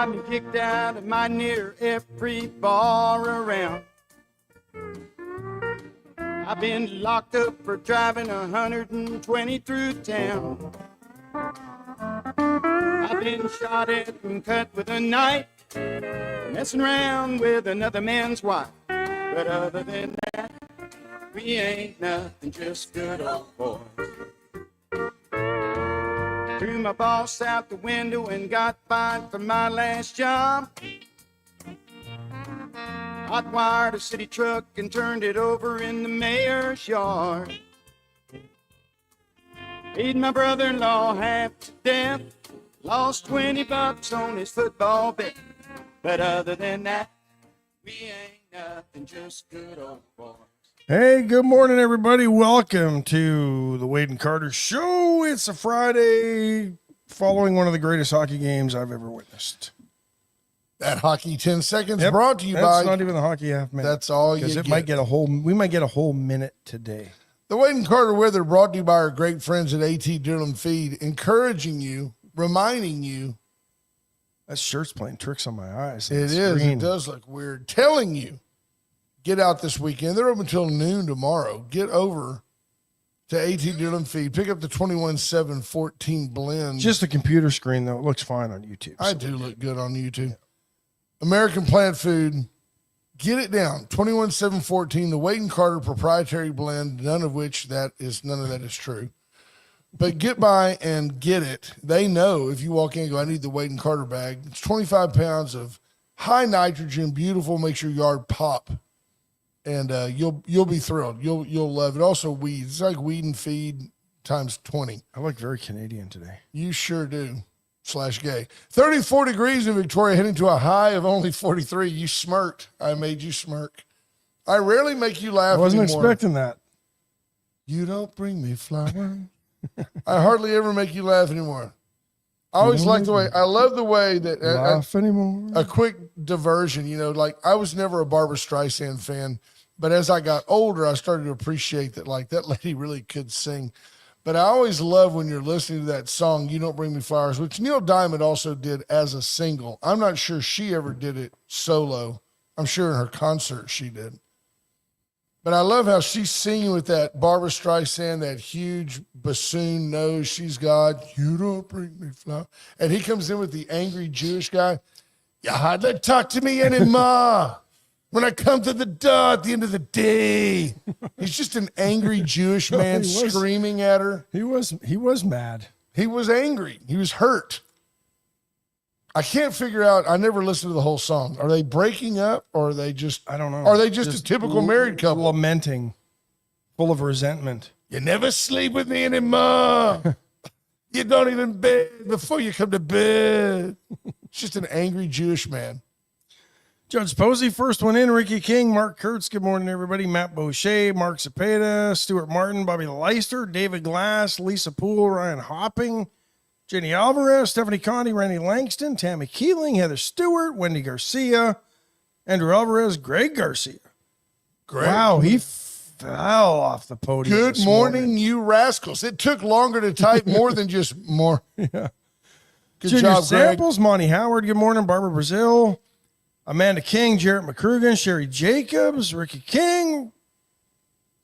I've been kicked out of my near every bar around. I've been locked up for driving 120 through town. I've been shot at and cut with a knife, messing around with another man's wife. But other than that, we ain't nothing, just good old boys. Threw my boss out the window and got fired from my last job. Hot wired a city truck and turned it over in the mayor's yard. Paid my brother-in-law half to death. Lost $20 on his football bet. But other than that, we ain't nothing, just good old boys. Hey, good morning, everybody. Welcome to the Wade and Carter Show. It's a Friday following one of the greatest hockey games I've ever witnessed. That hockey 10 seconds brought to you by. That's not even the hockey half minute. That's all you get. Because it might get a whole. We might get a whole minute today. The Wade and Carter Weather brought to you by our great friends at AT Dillon Feed, encouraging you, reminding you. That shirt's playing tricks on my eyes. It is. It does look weird. Telling you, get out this weekend. They're open until noon tomorrow. Get over to AT Dillon Feed. Pick up the 21-7-14 blend. Just a computer screen, though. It looks fine on YouTube. I do look good on YouTube. American Plant Food. Get it down. 21-7-14, the Wade and Carter proprietary blend, none of that is true. But get by and get it. They know if you walk in and go, I need the Wade and Carter bag. It's 25 pounds of high nitrogen, beautiful, makes your yard pop. And you'll be thrilled. You'll love it. Also weed. It's like weed and feed times 20. I look very Canadian today. You sure do. /gay. 34 degrees in Victoria, heading to a high of only 43. You smirked. I made you smirk. I rarely make you laugh. I wasn't anymore. expecting that. You don't bring me flowers. I hardly ever make you laugh anymore. I always like the way, I love the way that laugh anymore. A quick diversion, like I was never a Barbra Streisand fan, but as I got older, I started to appreciate that, like, that lady really could sing. But I always love when you're listening to that song, You Don't Bring Me Flowers, which Neil Diamond also did as a single. I'm not sure she ever did it solo. I'm sure in her concert she did. But I love how she's singing with that Barbra Streisand, that huge bassoon nose she's got. You don't bring me flowers. And he comes in with the angry Jewish guy. You hardly talk to me anymore. When I come to the door at the end of the day. He's just an angry Jewish man screaming at her. He was mad. He was angry. He was hurt. I can't figure out. I never listened to the whole song. Are they breaking up or are they just, I don't know. Are they just a typical married couple? Lamenting, full of resentment. You never sleep with me anymore. You don't even bed before you come to bed. It's just an angry Jewish man. Judge Posey, first one in. Ricky King, Mark Kurtz, good morning, everybody. Matt Boucher, Mark Cepeda, Stuart Martin, Bobby Leister, David Glass, Lisa Poole, Ryan Hopping, Jenny Alvarez, Stephanie Conti, Randy Langston, Tammy Keeling, Heather Stewart, Wendy Garcia, Andrew Alvarez, Greg Garcia. Wow, he fell off the podium. Good morning, you rascals. It took longer to type more than just more. Yeah. Good Junior job, Samples, Greg. Monty Howard, good morning. Barbara Brazil, Amanda King, Jarrett McCrugan, Sherry Jacobs, Ricky King,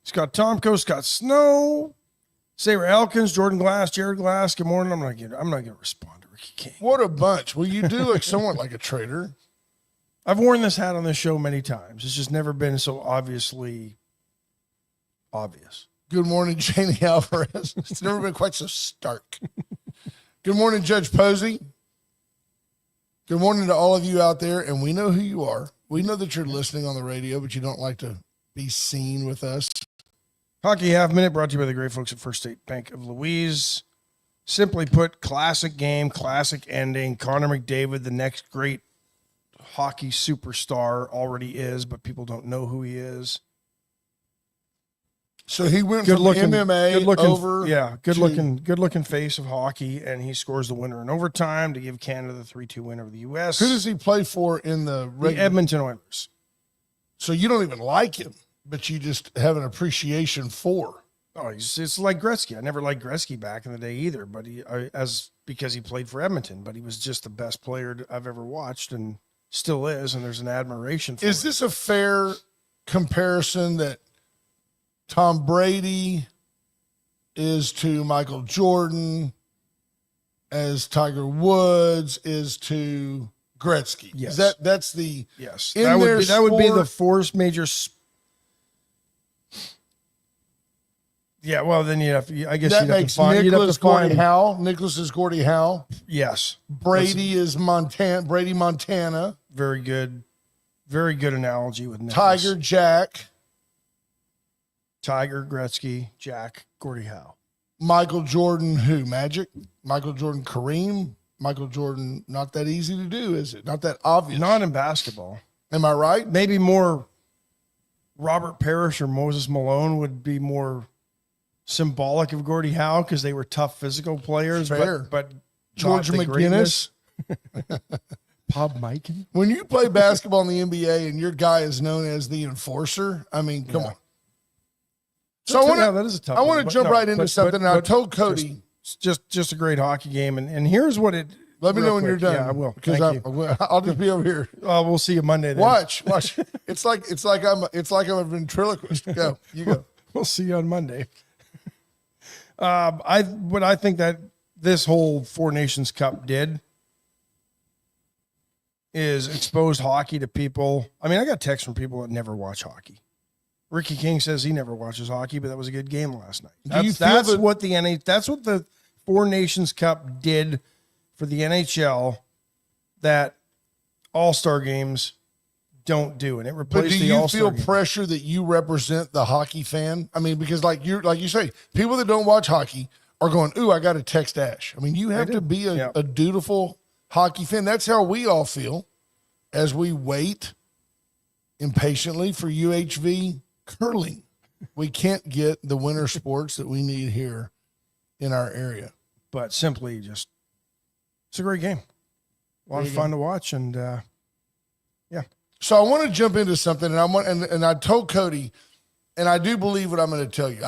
Scott Tomko, Scott Snow, Sarah Elkins, Jordan Glass, Jared Glass. Good morning. I'm not gonna respond to Ricky King. What a bunch. Well, you do look somewhat like a traitor. I've worn this hat on this show many times. It's just never been so obviously obvious. Good morning, Janie Alvarez. It's never been quite so stark. Good morning, Judge Posey. Good morning to all of you out there, and we know who you are. We know that you're listening on the radio, but you don't like to be seen with us. Hockey Half Minute brought to you by the great folks at First State Bank of Louise. Simply put, classic game, classic ending. Connor McDavid, the next great hockey superstar, already is, but people don't know who he is. So he went from MMA over. Yeah, good looking face of hockey, and he scores the winner in overtime to give Canada the 3-2 win over the U.S. Who does he play for in the Edmonton Oilers? So you don't even like him, but you just have an appreciation for. Oh, it's like Gretzky. I never liked Gretzky back in the day either, but as because he played for Edmonton, but he was just the best player I've ever watched and still is. And there's an admiration for Is him. this a fair comparison that Tom Brady is to Michael Jordan as Tiger Woods is to Gretzky? Yes. That's the Yes. in That their would be the sport- fourth major. Yeah. Well, then I guess that you'd have makes to find. Nicholas Gordie Howe. Nicholas is Gordie Howe. Yes. Brady is Montana. Very good. Very good analogy with Nicholas. Tiger Jack. Tiger, Gretzky, Jack, Gordie Howe. Michael Jordan, who? Magic? Michael Jordan, Kareem? Michael Jordan, not that easy to do, is it? Not that obvious. Not in basketball. Am I right? Maybe more Robert Parrish or Moses Malone would be more symbolic of Gordie Howe because they were tough physical players. Fair. But George not the McGinnis. Bob Mikan. When you play basketball in the NBA and your guy is known as the enforcer, I mean, come on. So That is a tough I one, want to but jump no, right into but- something. And I but told Cody, just a great hockey game. And here's what it. let me real know when quick. you're done. Yeah, I will. Because Thank you. I'll just be over here. We'll see you Monday then. Watch. It's like I'm a ventriloquist. Go. You go. We'll see you on Monday. I think that this whole Four Nations Cup did is exposed hockey to people. I mean, I got texts from people that never watch hockey. Ricky King says he never watches hockey, but that was a good game last night. That's what the Four Nations Cup did for the NHL that All-Star games don't do, and it But replaced do the you All-Star feel game. pressure that you represent the hockey fan? I mean, because like you say, people that don't watch hockey are going, "Ooh, I got to text Ash." I mean, you have to be a dutiful hockey fan. That's how we all feel as we wait impatiently for UHV curling. We can't get the winter sports that we need here in our area. But simply just, it's a great game. A lot of fun to watch, and yeah. So I want to jump into something, and I told Cody, and I do believe what I'm going to tell you.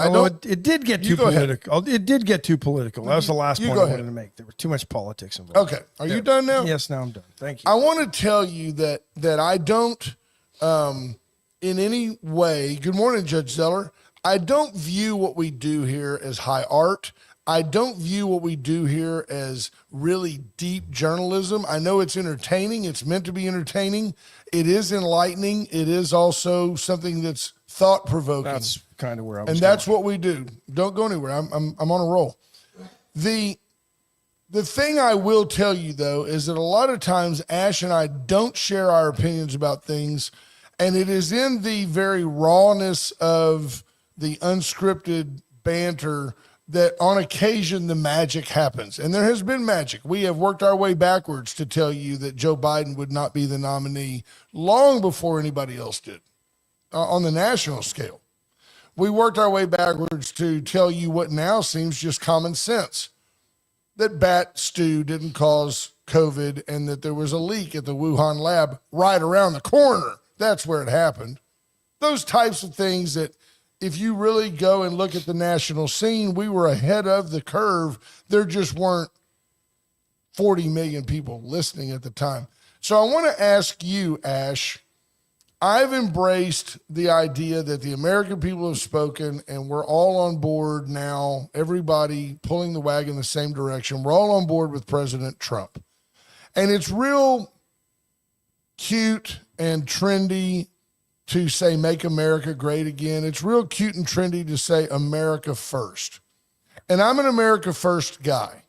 It did get You too go ahead. political. It did get too political. That was the last You point go I ahead. wanted to make. There was too much politics involved. Okay, are you done now? Yes, now I'm done. Thank you. I want to tell you that I don't, in any way. Good morning, Judge Zeller. I don't view what we do here as high art. I don't view what we do here as really deep journalism. I know it's entertaining. It's meant to be entertaining. It is enlightening. It is also something that's thought-provoking. That's kind of where I was And that's what we do. Don't go anywhere. I'm on a roll. The thing I will tell you, though, is that a lot of times Ash and I don't share our opinions about things, and it is in the very rawness of the unscripted banter that on occasion the magic happens. And there has been magic. We have worked our way backwards to tell you that Joe Biden would not be the nominee long before anybody else did on the national scale. We worked our way backwards to tell you what now seems just common sense, that bat stew didn't cause COVID and that there was a leak at the Wuhan lab right around the corner. That's where it happened. Those types of things that if you really go and look at the national scene, we were ahead of the curve. There just weren't 40 million people listening at the time. So I want to ask you, Ash, I've embraced the idea that the American people have spoken and we're all on board now, everybody pulling the wagon the same direction. We're all on board with President Trump. And it's real cute and trendy to say, make America great again. It's real cute and trendy to say America first. And I'm an America first guy.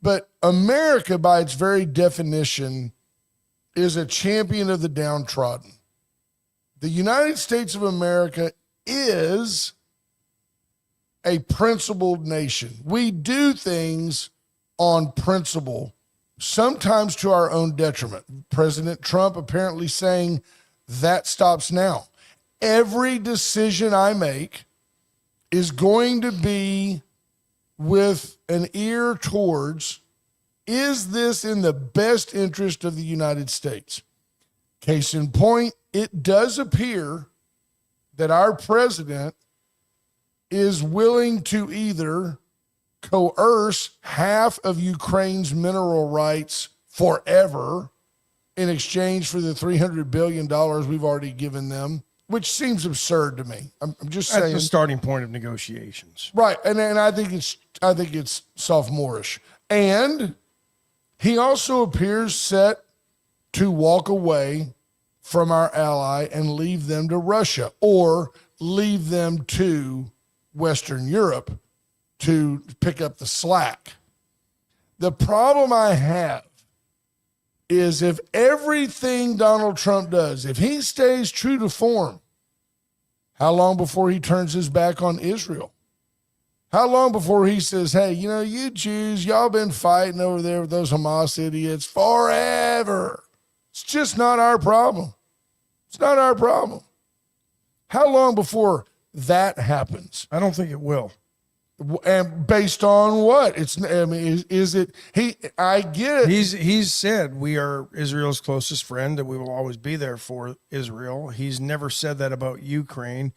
But America, by its very definition, is a champion of the downtrodden. The United States of America is a principled nation. We do things on principle, sometimes to our own detriment. President Trump apparently saying that stops now. Every decision I make is going to be with an ear towards, is this in the best interest of the United States? Case in point, it does appear that our president is willing to either coerce half of Ukraine's mineral rights forever in exchange for the $300 billion we've already given them, which seems absurd to me. I'm just saying. That's the starting point of negotiations. Right. And I think it's sophomorish. And he also appears set to walk away from our ally and leave them to Russia or leave them to Western Europe to pick up the slack. The problem I have is if everything Donald Trump does, if he stays true to form, how long before he turns his back on Israel? How long before he says, hey, you Jews, y'all been fighting over there with those Hamas idiots forever. It's just not our problem. It's not our problem. How long before that happens? I don't think it will. And based on what? Is it I get it. He's said we are Israel's closest friend and we will always be there for Israel. He's never said that about Ukraine.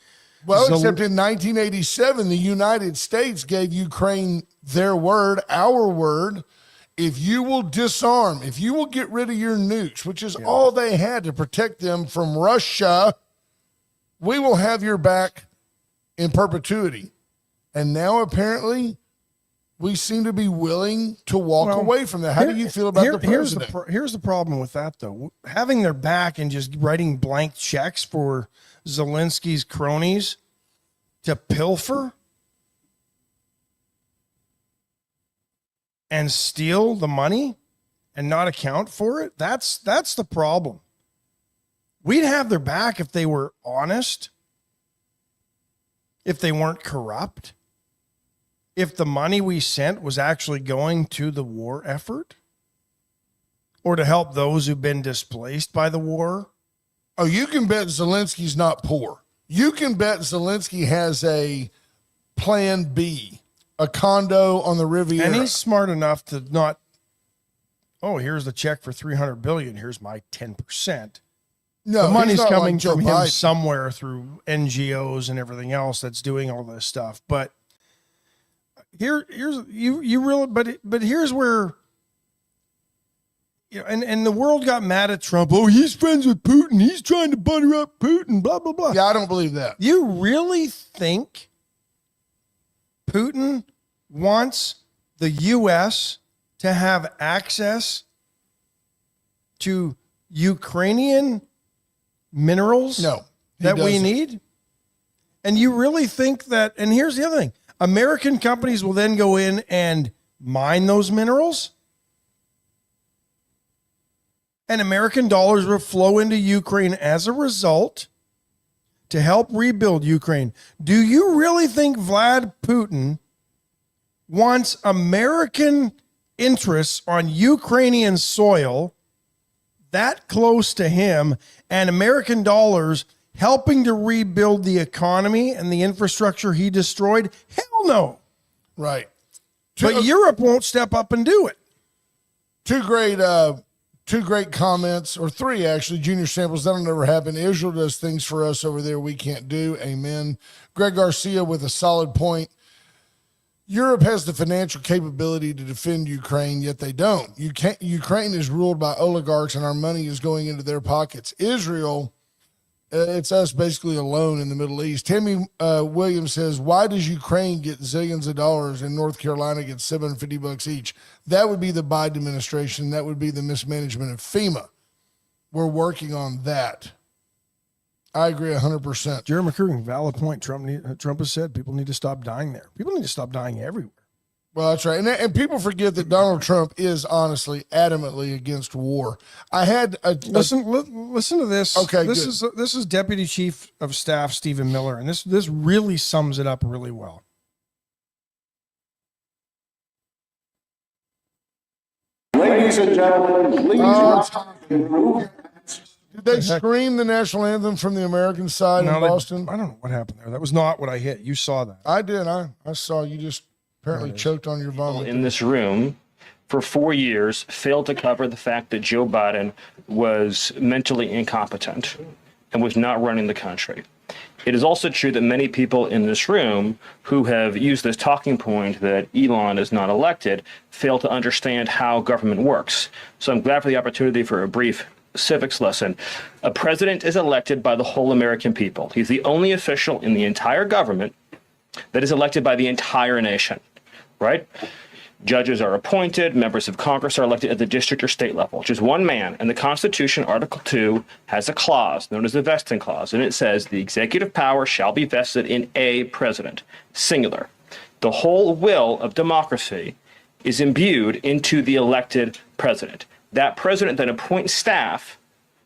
Well, except in 1987, the United States gave Ukraine their word, our word. If you will disarm, if you will get rid of your nukes, which is all they had to protect them from Russia, we will have your back in perpetuity. And now apparently we seem to be willing to walk away from that. How do you feel about the president? Here's the problem with that, though. Having their back and just writing blank checks for Zelensky's cronies to pilfer and steal the money and not account for it, that's the problem. We'd have their back if they were honest, if they weren't corrupt, if the money we sent was actually going to the war effort or to help those who've been displaced by the war. Oh, you can bet Zelensky's not poor. You can bet Zelensky has a plan B, a condo on the Riviera. And he's smart enough to not, here's the check for $300 billion. Here's my 10%. No, the money's coming like Joe from him Biden. somewhere through NGOs and everything else that's doing all this stuff. But here's where, and the world got mad at Trump. Oh, he's friends with Putin. He's trying to butter up Putin, blah, blah, blah. Yeah, I don't believe that. You really think Putin wants the U.S. to have access to Ukrainian minerals that we need? And you really think that, and here's the other thing, American companies will then go in and mine those minerals? And American dollars will flow into Ukraine as a result to help rebuild Ukraine. Do you really think Vlad Putin wants American interests on Ukrainian soil that close to him and American dollars helping to rebuild the economy and the infrastructure he destroyed? Hell no. Right. But Europe won't step up and do it. Two great comments, or three actually. Junior Samples, that'll never happen. Israel does things for us over there we can't do. Amen. Greg Garcia with a solid point. Europe has the financial capability to defend Ukraine, yet they don't. Ukraine is ruled by oligarchs, and our money is going into their pockets. Israel, it's us basically alone in the Middle East. Timmy Williams says, why does Ukraine get zillions of dollars and North Carolina gets $750 each? That would be the Biden administration. That would be the mismanagement of FEMA. We're working on that. I agree 100%. Jerry McCurry, valid point. Trump has said people need to stop dying there. People need to stop dying everywhere. Well, that's right. And people forget that Donald Trump is honestly adamantly against war. I had listen to this. Okay, this is Deputy Chief of Staff Stephen Miller, and this really sums it up really well. Ladies and gentlemen, please. Did they scream the national anthem from the American side in Boston? I don't know what happened there. That was not what I hit. You saw that. I did. I saw you just apparently choked on your vomit. In this room for 4 years failed to cover the fact that Joe Biden was mentally incompetent and was not running the country. It is also true that many people in this room who have used this talking point that Elon is not elected fail to understand how government works. So I'm glad for the opportunity for a brief civics lesson. A president is elected by the whole American people. He's the only official in the entire government that is elected by the entire nation, right? Judges are appointed, members of Congress are elected at the district or state level, just one man. And the Constitution, Article 2, has a clause known as the vesting clause, and it says the executive power shall be vested in a president, singular. The whole will of democracy is imbued into the elected president. That president then appoints staff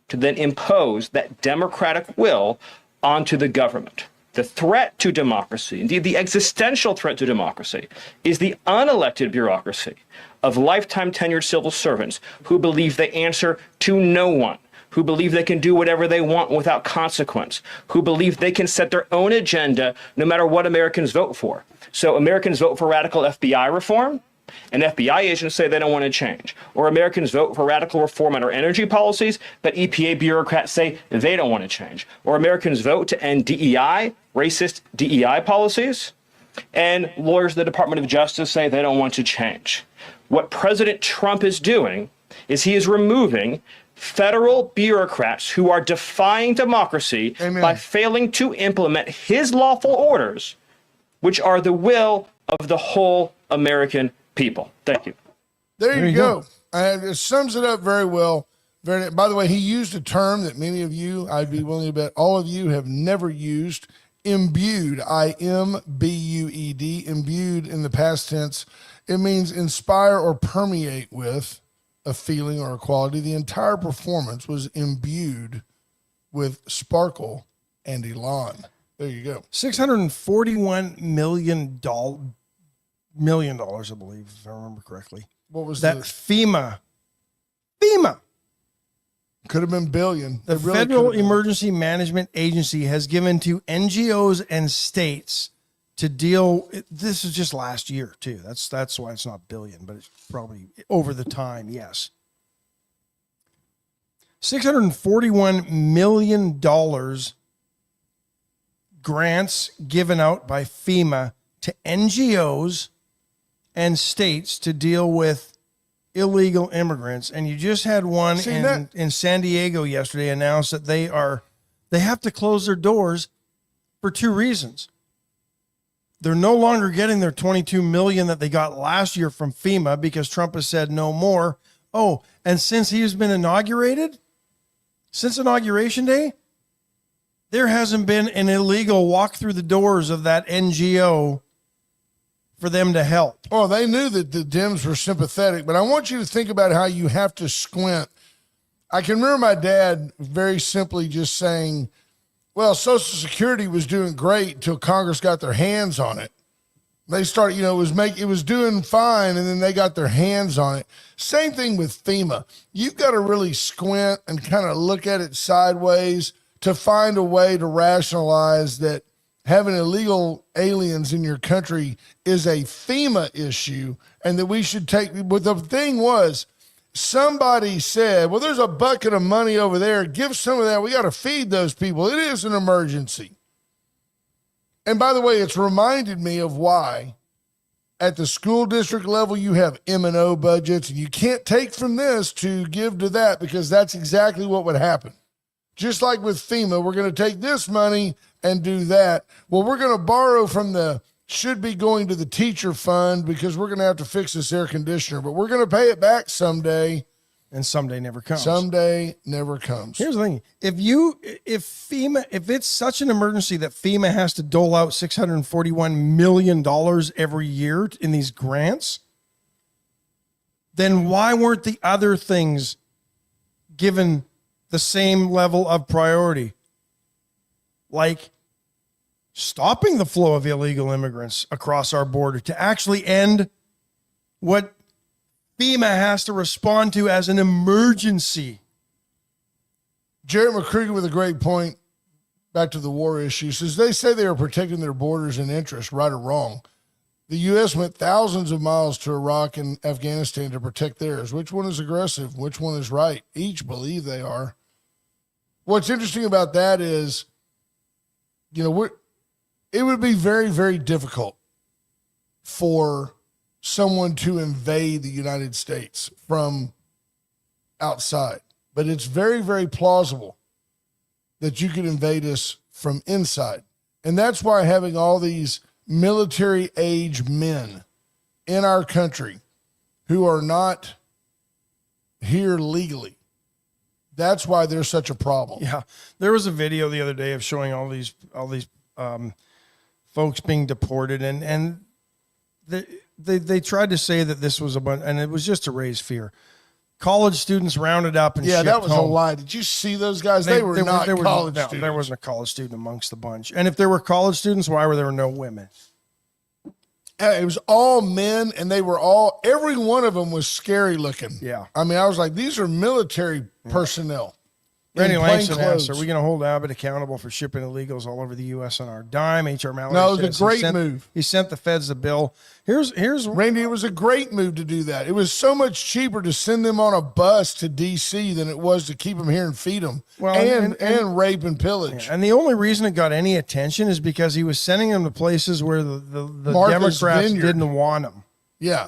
to then impose that democratic will onto the government. The threat to democracy, indeed the existential threat to democracy, is the unelected bureaucracy of lifetime tenured civil servants who believe they answer to no one, who believe they can do whatever they want without consequence, who believe they can set their own agenda no matter what Americans vote for. So Americans vote for radical FBI reform, and FBI agents say they don't want to change. Or Americans vote for radical reform on our energy policies, but EPA bureaucrats say they don't want to change. Or Americans vote to end DEI, racist DEI policies, and lawyers at the Department of Justice say they don't want to change. What President Trump is doing is he is removing federal bureaucrats who are defying democracy by failing to implement his lawful orders, which are the will of the whole American people. Thank you. There you go. It sums it up very well. By the way, he used a term that many of you, I'd be willing to bet all of you have never used, imbued, I-M-B-U-E-D, imbued in the past tense. It means inspire or permeate with a feeling or a quality. The entire performance was imbued with sparkle and elan. There you go. $641 million, I believe, if I remember correctly. What was that? FEMA. Could have been billion. The really Federal Emergency Management Agency has given to NGOs and states to deal. This is just last year too. That's why it's not billion, but it's probably over the time. Yes. $641 million grants given out by FEMA to NGOs and states to deal with illegal immigrants. And you just had one in San Diego yesterday announce that they have to close their doors for two reasons. They're no longer getting their $22 million that they got last year from FEMA because Trump has said no more. Oh, and since he's been inaugurated, since Inauguration Day, there hasn't been an illegal walk through the doors of that NGO for them to help. Oh, they knew that the Dems were sympathetic, but I want you to think about how you have to squint. I can remember my dad very simply just saying, well, Social Security was doing great until Congress got their hands on it. They started, it was doing fine, and then they got their hands on it. Same thing with FEMA. You've got to really squint and kind of look at it sideways to find a way to rationalize that having illegal aliens in your country is a FEMA issue and that we should take, but the thing was, somebody said, well, there's a bucket of money over there. Give some of that. We got to feed those people. It is an emergency. And by the way, it's reminded me of why at the school district level, you have M&O budgets and you can't take from this to give to that because that's exactly what would happen. Just like with FEMA, we're going to take this money and do that. Well, we're going to borrow from should be going to the teacher fund because we're going to have to fix this air conditioner, but we're going to pay it back someday. And someday never comes. Someday never comes. Here's the thing. If it's such an emergency that FEMA has to dole out $641 million every year in these grants, then why weren't the other things given the same level of priority? Like stopping the flow of illegal immigrants across our border to actually end what FEMA has to respond to as an emergency. Jared McCregan with a great point back to the war issue. Says they say they are protecting their borders and interests, right or wrong. The U.S. went thousands of miles to Iraq and Afghanistan to protect theirs. Which one is aggressive? Which one is right? Each believe they are. What's interesting about that is it would be very, very difficult for someone to invade the United States from outside. But it's very, very plausible that you could invade us from inside. And that's why having all these military age men in our country who are not here legally, that's why there's such a problem. Yeah. There was a video the other day of showing all these folks being deported, and they tried to say that this was a bunch, and it was just to raise fear. College students rounded up and Yeah, that was home. a lie. Did you see those guys? They were not college students. There wasn't a college student amongst the bunch. And if there were college students, why were there no women? It was all men, and every one of them was scary looking. Yeah. I mean, I was like, these are military personnel. Randy in plain Langston asked, clothes. are we going to hold Abbott accountable for shipping illegals all over the U.S. on our dime? H.R. Mallory No, it was says a great move. He sent the feds the bill. Here's Randy, it was a great move to do that. It was so much cheaper to send them on a bus to D.C. than it was to keep them here and feed them, and rape and pillage. And the only reason it got any attention is because he was sending them to places where the Martha's Democrats Vineyard. didn't want them. Yeah,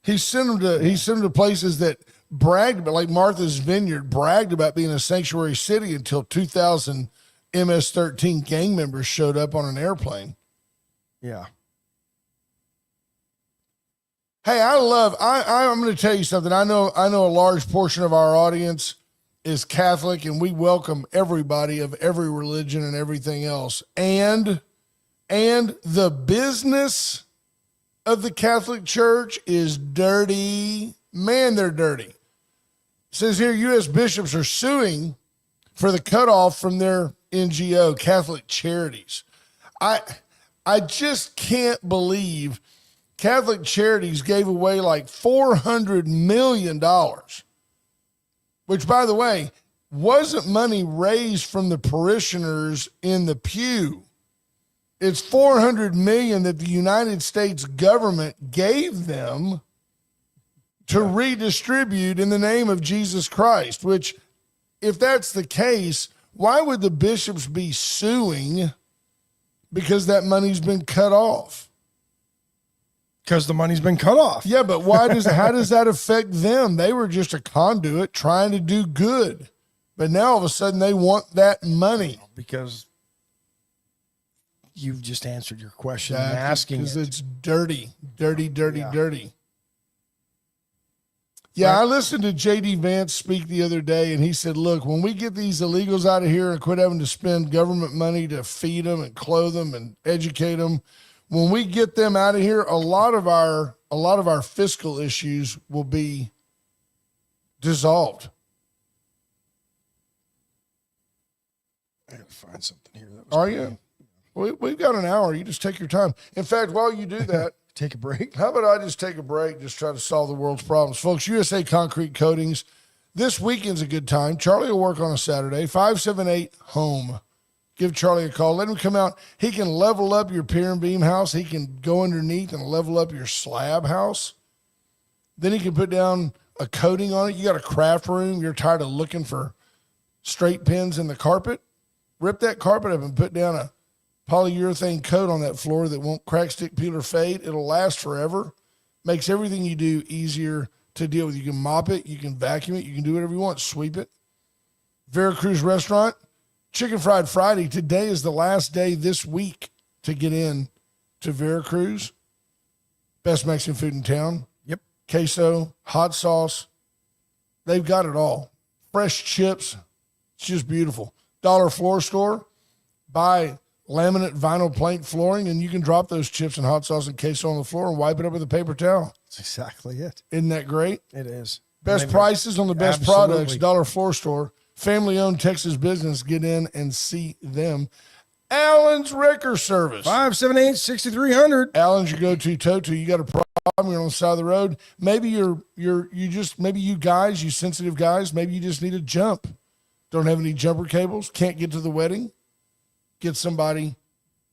he sent them to places that bragged about, like Martha's Vineyard bragged about being a sanctuary city until 2,000 MS-13 gang members showed up on an airplane. Yeah. Hey, I'm going to tell you something. I know a large portion of our audience is Catholic, and we welcome everybody of every religion and everything else. And the business of the Catholic Church is dirty. Man, they're dirty. It says here, U.S. bishops are suing for the cutoff from their NGO, Catholic Charities. I just can't believe Catholic Charities gave away like $400 million, which, by the way, wasn't money raised from the parishioners in the pew. It's $400 million that the United States government gave them to redistribute in the name of Jesus Christ, which, if that's the case, why would the bishops be suing because that money's been cut off? Because the money's been cut off. Yeah, but how does that affect them? They were just a conduit trying to do good. But now all of a sudden they want that money. Because you've just answered your question and asking because it. it's dirty. Yeah, I listened to J.D. Vance speak the other day, and he said, look, when we get these illegals out of here and quit having to spend government money to feed them and clothe them and educate them, when we get them out of here, a lot of our fiscal issues will be dissolved. I gotta find something here. Are you? We've got an hour. You just take your time. In fact, while you do that, Take a break. how about I just take a break, just try to solve the world's problems. Folks, USA Concrete Coatings, this weekend's a good time. Charlie will work on a Saturday, 578-HOME. Give Charlie a call. Let him come out. He can level up your pier and beam house. He can go underneath and level up your slab house. Then he can put down a coating on it. You got a craft room. You're tired of looking for straight pins in the carpet. Rip that carpet up and put down a polyurethane coat on that floor that won't crack, stick, peel, or fade. It'll last forever. Makes everything you do easier to deal with. You can mop it. You can vacuum it. You can do whatever you want. Sweep it. Veracruz Restaurant, Chicken Fried Friday. Today is the last day this week to get in to Veracruz. Best Mexican food in town. Yep. Queso, hot sauce. They've got it all. Fresh chips. It's just beautiful. Dollar Floor Store. Buy laminate vinyl plank flooring, and you can drop those chips and hot sauce and queso on the floor and wipe it up with a paper towel. That's exactly it. Isn't that great? It is. Best prices on the best Absolutely. products, Dollar Floor Store. Family-owned Texas business. Get in and see them. Allen's Wrecker Service. 578-6300. Allen's your go-to tow-to. You got a problem, you're on the side of the road. Maybe maybe you guys, you sensitive guys, maybe you just need a jump. Don't have any jumper cables, can't get to the wedding. Get somebody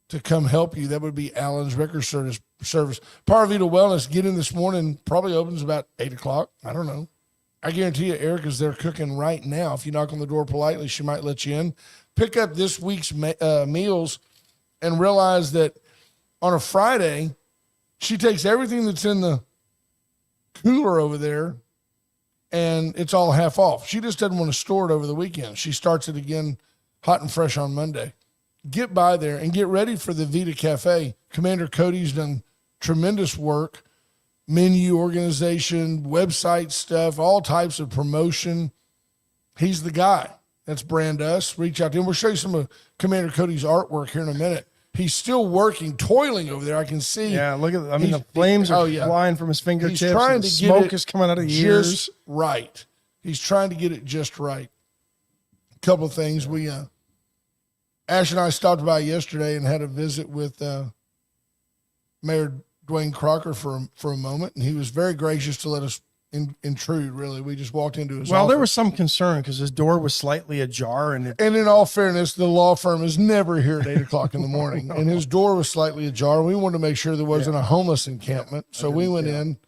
to come help you. That would be Allen's Wrecker Service. Parvita Wellness, get in this morning, probably opens about 8 o'clock. I don't know. I guarantee you Erica's there cooking right now. If you knock on the door politely, she might let you in. Pick up this week's meals and realize that on a Friday, she takes everything that's in the cooler over there and it's all half off. She just doesn't want to store it over the weekend. She starts it again hot and fresh on Monday. Get by there and get ready for the Vita Cafe. Commander Cody's done tremendous work, menu organization, website stuff, all types of promotion. He's the guy. That's Brand Us. Reach out to him. We'll show you some of Commander Cody's artwork here in a minute. He's still working, toiling over there. I can see. Yeah, look at. The flames are flying from his fingertips. He's trying to smoke get it is coming out of the ears. Just right. He's trying to get it just right. A couple of things. We, Ash and I stopped by yesterday and had a visit with Mayor Dwayne Crocker for a moment, and he was very gracious to let us intrude. Really, we just walked into his. Well, office. there was some concern because his door was slightly ajar, and in all fairness, the law firm is never here at 8:00 in the morning, and his door was slightly ajar. We wanted to make sure there wasn't a homeless encampment, so we went in,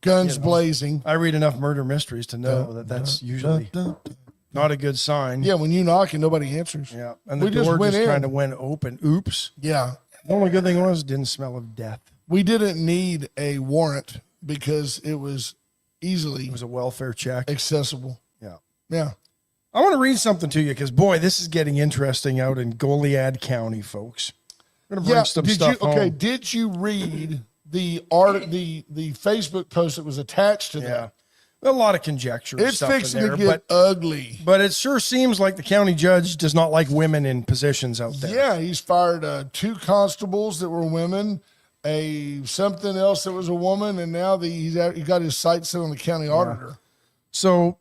guns blazing. I read enough murder mysteries to know that that's usually not a good sign. Yeah, when you knock and nobody answers. Yeah, and the door just kind of went open. Oops. Yeah. The only good thing was it didn't smell of death. We didn't need a warrant because it was easily. It was a welfare check. Accessible. Yeah. Yeah. I want to read something to you because, boy, this is getting interesting out in Goliad County, folks. We're going to bring some stuff home. Okay, did you read the Facebook post that was attached to that? A lot of conjecture. It's stuff fixing in there, to get ugly. But it sure seems like the county judge does not like women in positions out there. Yeah, he's fired 2 constables that were women, something else that was a woman, and now he got his sights set on the county auditor. So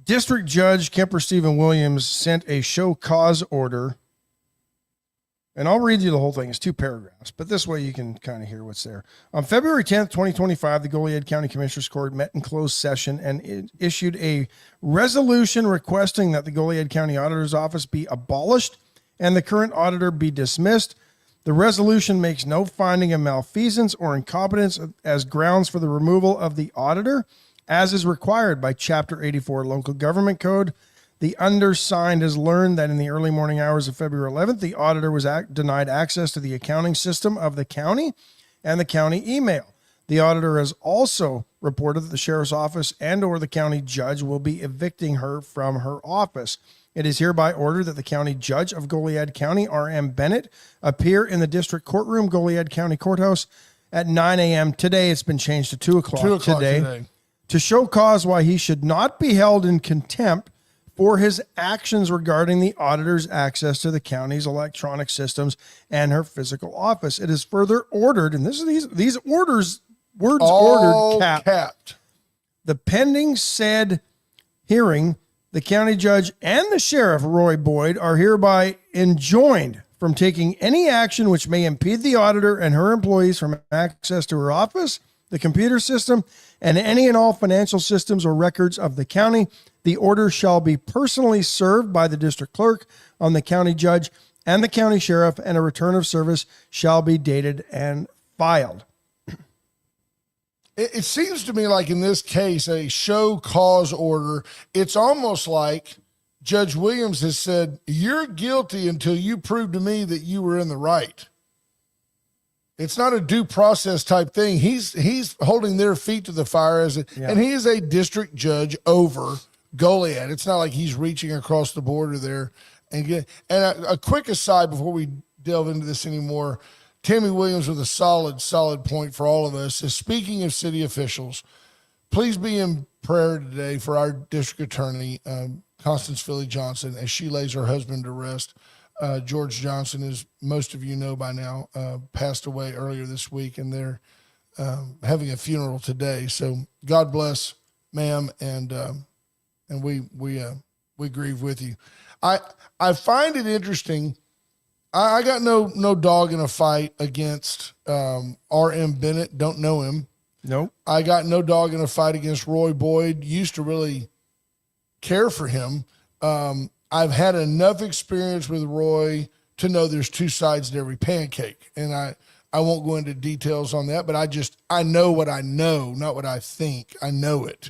District Judge Kemper Stephen Williams sent a show cause order. And I'll read you the whole thing. It's 2 paragraphs, but this way you can kind of hear what's there. On February 10th, 2025, the Goliad County Commissioners Court met in closed session and it issued a resolution requesting that the Goliad County Auditor's Office be abolished and the current auditor be dismissed. The resolution makes no finding of malfeasance or incompetence as grounds for the removal of the auditor, as is required by Chapter 84 Local Government Code. The undersigned has learned that in the early morning hours of February 11th, the auditor was denied access to the accounting system of the county and the county email. The auditor has also reported that the sheriff's office and or the county judge will be evicting her from her office. It is hereby ordered that the county judge of Goliad County, R.M. Bennett, appear in the district courtroom, Goliad County Courthouse, at 9 a.m. today. It's been changed to 2 o'clock today to show cause why he should not be held in contempt for his actions regarding the auditor's access to the county's electronic systems and her physical office. It is further ordered, and this is these orders, words all ordered, capped. The pending said hearing, the county judge and the sheriff, Roy Boyd, are hereby enjoined from taking any action which may impede the auditor and her employees from access to her office, the computer system, and any and all financial systems or records of the county. The order shall be personally served by the district clerk on the county judge and the county sheriff, and a return of service shall be dated and filed. It seems to me like in this case, a show cause order, it's almost like Judge Williams has said, you're guilty until you prove to me that you were in the right. It's not a due process type thing. He's holding their feet to the fire and he is a district judge over Goliad. It's not like he's reaching across the border there. And a quick aside before we delve into this anymore, Tammy Williams with a solid point for all of us is, speaking of city officials, please be in prayer today for our district attorney, Constance Philly Johnson, as she lays her husband to rest. George Johnson, as most of you know by now, passed away earlier this week, and they're having a funeral today. So God bless, ma'am, and we grieve with you. I find it interesting. I got no dog in a fight against R.M. Bennett. Don't know him. Nope. I got no dog in a fight against Roy Boyd. Used to really care for him. I've had enough experience with Roy to know there's 2 sides to every pancake. And I won't go into details on that, but I know what I know, not what I think. I know it.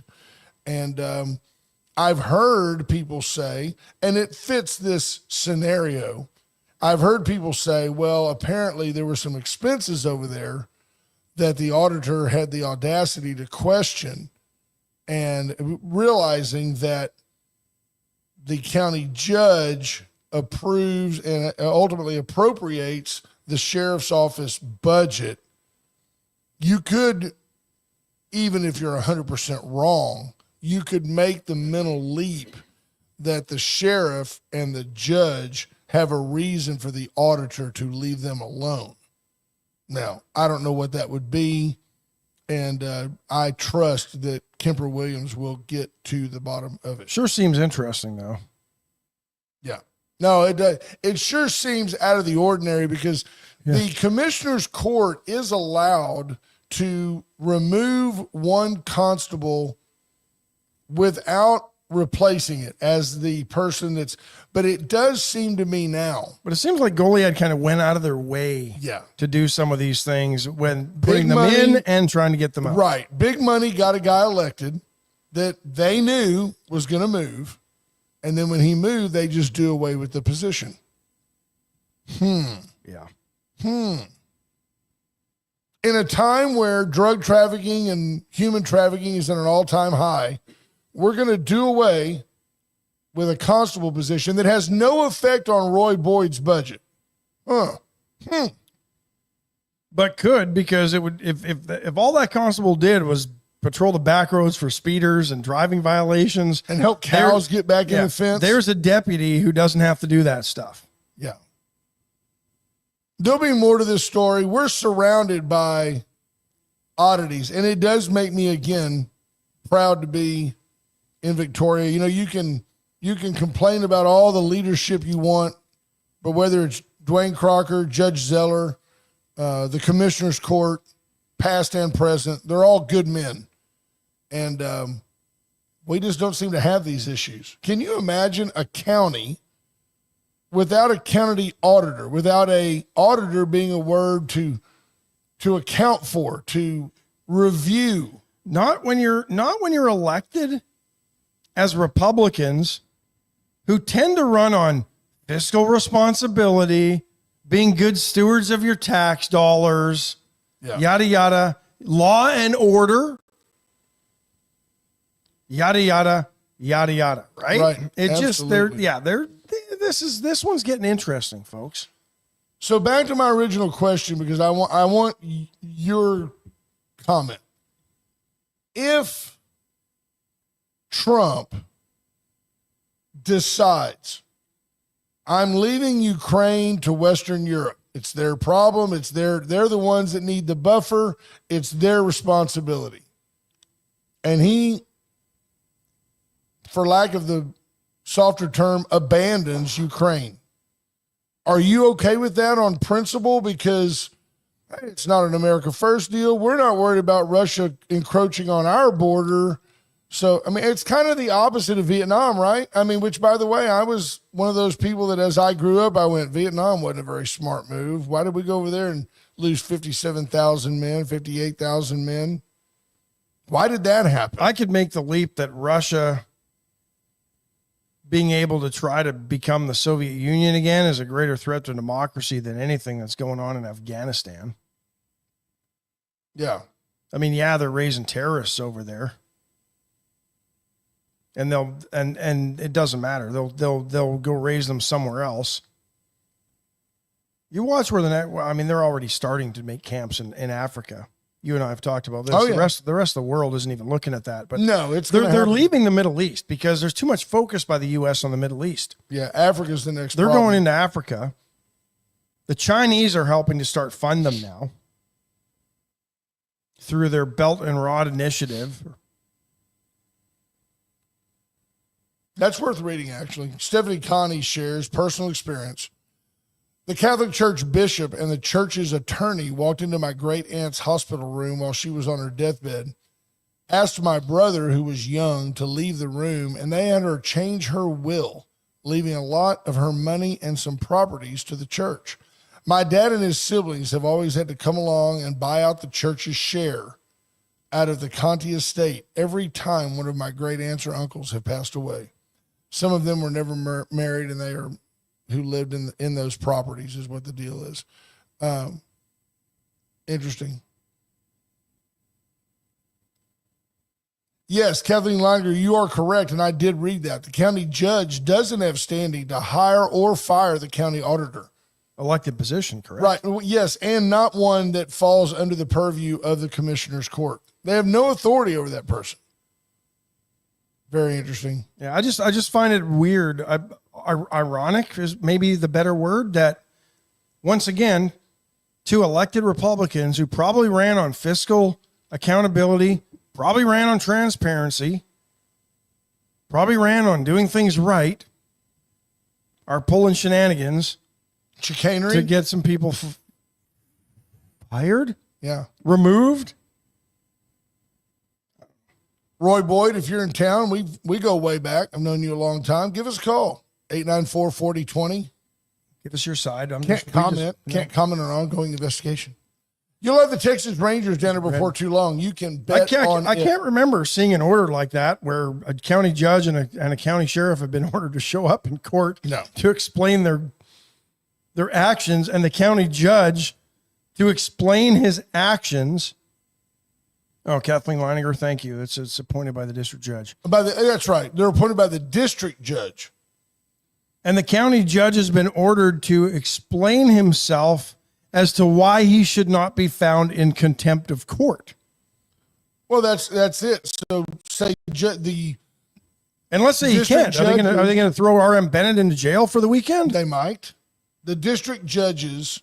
And I've heard people say, and it fits this scenario, I've heard people say, well, apparently there were some expenses over there that the auditor had the audacity to question, and realizing that the county judge approves and ultimately appropriates the sheriff's office budget. You could, even if you're 100% wrong, you could make the mental leap that the sheriff and the judge have a reason for the auditor to leave them alone. Now, I don't know what that would be, and I trust that Kemper Williams will get to the bottom of it. Sure seems interesting, though. Yeah. No, it does. It sure seems out of the ordinary because the commissioner's court is allowed to remove one constable without replacing it as the person that's, but it does seem to me now. But it seems like Goliad kind of went out of their way to do some of these things when putting them in and trying to get them out. Right. Big money got a guy elected that they knew was going to move. And then when he moved, they just do away with the position. Yeah. In a time where drug trafficking and human trafficking is at an all-time high, we're going to do away with a constable position that has no effect on Roy Boyd's budget. But could, because it would, if all that constable did was patrol the back roads for speeders and driving violations and help cows get back in the fence. There's a deputy who doesn't have to do that stuff. Yeah. There'll be more to this story. We're surrounded by oddities, and it does make me, again, proud to be in Victoria. You know, you can complain about all the leadership you want, but whether it's Dwayne Crocker, Judge Zeller, the Commissioner's Court, past and present, they're all good men. And we just don't seem to have these issues. Can you imagine a county without a county auditor, without a auditor being a word to account for, to review? Not when you're elected as Republicans who tend to run on fiscal responsibility, being good stewards of your tax dollars, yada, yada, law and order, yada, yada, yada, yada, right? It Absolutely. just, this one's getting interesting, folks. So back to my original question, because I want your comment. If Trump decides, I'm leaving Ukraine to Western Europe, it's their problem, they're the ones that need the buffer, it's their responsibility, and he, for lack of the softer term, abandons Ukraine, are you okay with that on principle? Because it's not an America First deal. We're not worried about Russia encroaching on our border. So, I mean, it's kind of the opposite of Vietnam, right? I mean, which, by the way, I was one of those people that as I grew up, I went, Vietnam wasn't a very smart move. Why did we go over there and lose 57,000 men, 58,000 men? Why did that happen? I could make the leap that Russia being able to try to become the Soviet Union again is a greater threat to democracy than anything that's going on in Afghanistan. Yeah. I mean, yeah, they're raising terrorists over there. And and it doesn't matter. They'll go raise them somewhere else. You watch where they're already starting to make camps in Africa. You and I have talked about this. Oh, yeah. The rest of the world isn't even looking at that. But no, they're leaving the Middle East because there's too much focus by the U.S. on the Middle East. Yeah, Africa's the next They're problem. going into Africa. The Chinese are helping to start fund them now through their Belt and Road Initiative. That's worth reading, actually. Stephanie Connie shares personal experience. The Catholic Church bishop and the church's attorney walked into my great-aunt's hospital room while she was on her deathbed, asked my brother, who was young, to leave the room, and they had her change her will, leaving a lot of her money and some properties to the church. My dad and his siblings have always had to come along and buy out the church's share out of the Conti estate every time one of my great-aunts or uncles have passed away. Some of them were never married, and they are who lived in those properties is what the deal is. Interesting. Yes, Kathleen Langer, you are correct, and I did read that. The county judge doesn't have standing to hire or fire the county auditor. Elected position, correct? Right, yes, and not one that falls under the purview of the commissioner's court. They have no authority over that person. Very interesting. Yeah, I just find it weird. Ironic is maybe the better word, that once again, two elected Republicans who probably ran on fiscal accountability, probably ran on transparency, probably ran on doing things right, are pulling shenanigans, Chicanery to get some people fired, yeah, removed. Roy Boyd, if you're in town, we go way back. I've known you a long time. Give us a call, 894-4020. Give us your side. Can't comment on our ongoing investigation. You'll have the Texas Rangers down there before too long. You can bet I can't remember seeing an order like that where a county judge and a county sheriff have been ordered to show up in court to explain their actions, and the county judge to explain his actions. Oh, Kathleen Leininger, thank you. It's appointed by the district judge. That's right. They're appointed by the district judge. And the county judge has been ordered to explain himself as to why he should not be found in contempt of court. Well, that's it. So say and let's say he can't. Are they going to throw R.M. Bennett into jail for the weekend? They might. The district judges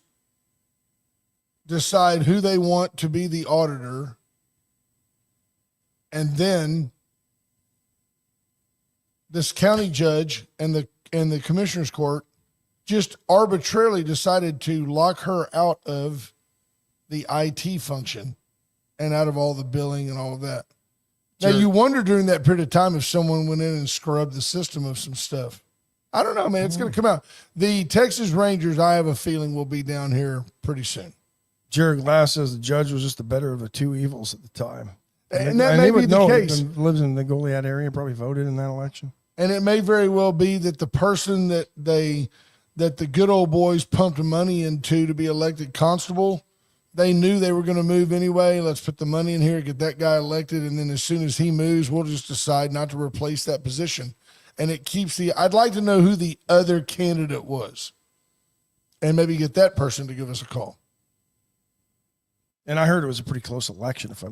decide who they want to be the auditor, and then this county judge and the commissioner's court just arbitrarily decided to lock her out of the IT function and out of all the billing and all of that. Now, you wonder during that period of time if someone went in and scrubbed the system of some stuff. I don't know, man. It's going to come out. The Texas Rangers, I have a feeling, will be down here pretty soon. Jared Glass says the judge was just the better of the two evils at the time. And that may be the case. He lives in the Goliad area, probably voted in that election. And it may very well be that the person that the good old boys pumped money into to be elected constable, they knew they were going to move anyway. Let's put the money in here, get that guy elected, and then as soon as he moves, we'll just decide not to replace that position. And it keeps I'd like to know who the other candidate was and maybe get that person to give us a call. And I heard it was a pretty close election, if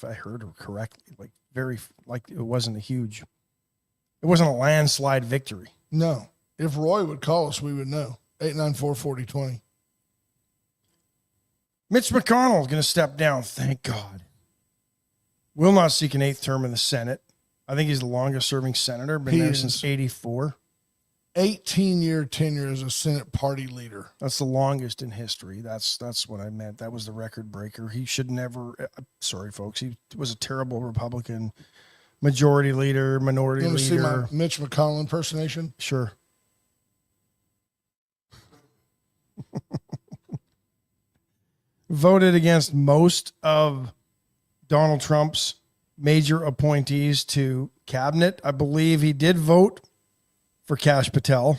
I heard her correctly, it wasn't a landslide victory. No. If Roy would call us, we would know. 894-4020. Mitch McConnell is going to step down, thank God. Will not seek an 8th term in the Senate. I think he's the longest serving senator, been there since 84. 18-year tenure as a Senate party leader. That's the longest in history. That's what I meant. That was the record breaker. He should never, sorry folks, he was a terrible Republican majority leader, minority leader. You want to see my Mitch McConnell impersonation? Sure. Voted against most of Donald Trump's major appointees to cabinet. I believe he did vote for Kash Patel.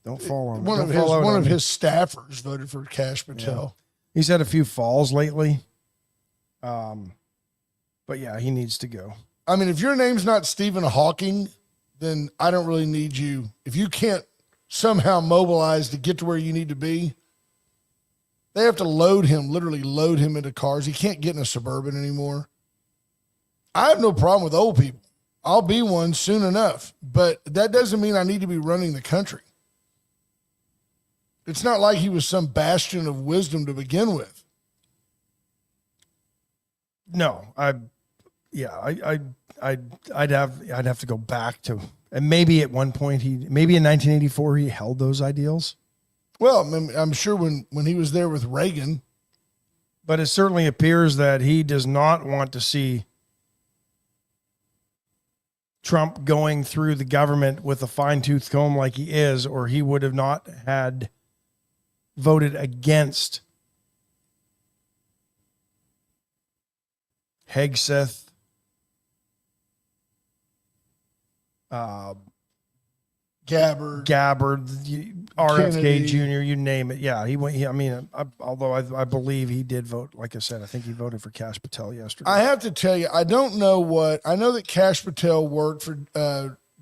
Don't fall on one of his staffers voted for Kash Patel. Yeah. He's had a few falls lately. But yeah, he needs to go. I mean, if your name's not Stephen Hawking, then I don't really need you. If you can't somehow mobilize to get to where you need to be, they have to literally load him into cars. He can't get in a Suburban anymore. I have no problem with old people. I'll be one soon enough, but that doesn't mean I need to be running the country. It's not like he was some bastion of wisdom to begin with. No, I'd have to go back to, and maybe at one point maybe in 1984 he held those ideals. Well, I'm sure when he was there with Reagan. But it certainly appears that he does not want to see Trump going through the government with a fine-tooth comb like he is, or he would have not had voted against Hegseth, Gabbard. RFK Kennedy. Jr., you name it. Yeah, he went. Although I believe he did vote. Like I said, I think he voted for Kash Patel yesterday. I have to tell you, I don't know what. I know that Kash Patel worked for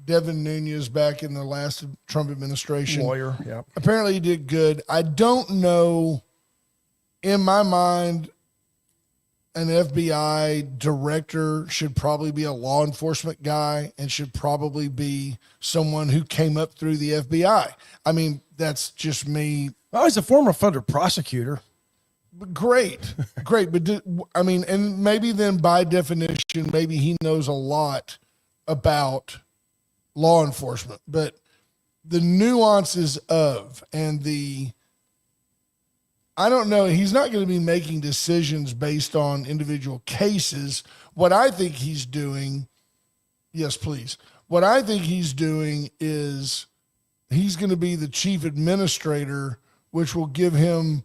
Devin Nunes back in the last Trump administration. Lawyer, yeah. Apparently he did good. I don't know, in my mind, an FBI director should probably be a law enforcement guy and should probably be someone who came up through the FBI. I mean, that's just me. Well, he's a former federal prosecutor. Great. But and maybe then by definition, maybe he knows a lot about law enforcement, but the nuances of, and I don't know, he's not going to be making decisions based on individual cases. What I think he's doing, yes, please. What I think he's doing is he's going to be the chief administrator, which will give him,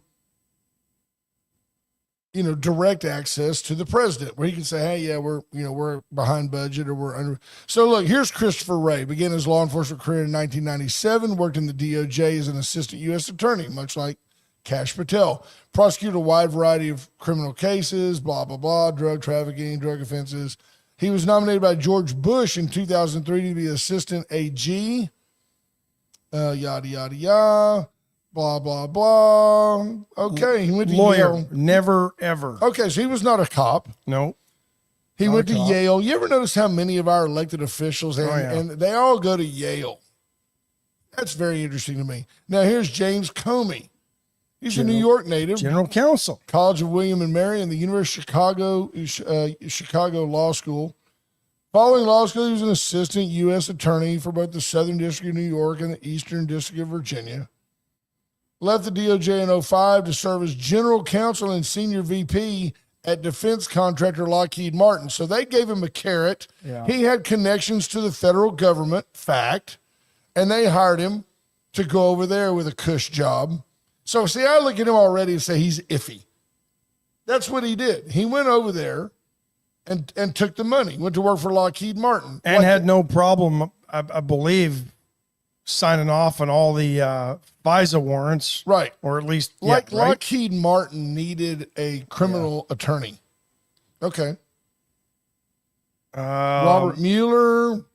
direct access to the president, where he can say, hey, yeah, we're behind budget, or we're under. So look, here's Christopher Wray. Began his law enforcement career in 1997, worked in the DOJ as an assistant U.S. attorney, much like Kash Patel. Prosecuted a wide variety of criminal cases, blah, blah, blah, drug trafficking, drug offenses. He was nominated by George Bush in 2003 to be assistant AG, yada, yada, yada. Blah, blah, blah. Okay, he went to Lawyer, Yale. never, ever. Okay, so he was not a cop. No. He Not went a to cop. Yale. You ever notice how many of our elected officials, and they all go to Yale? That's very interesting to me. Now, here's James Comey. He's a New York native. General counsel. College of William and Mary and the University of Chicago Law School. Following law school, he was an assistant U.S. attorney for both the Southern District of New York and the Eastern District of Virginia. Left the DOJ in 2005 to serve as general counsel and senior VP at defense contractor Lockheed Martin. So they gave him a carrot. Yeah. He had connections to the federal government, fact, and they hired him to go over there with a cush job. So, see, I look at him already and say he's iffy. That's what he did. He went over there and took the money, went to work for Lockheed Martin. And had no problem, I believe, signing off on all the FISA warrants. Right. Or at least, Like yeah, right? Lockheed Martin needed a criminal attorney. Okay. Robert Mueller.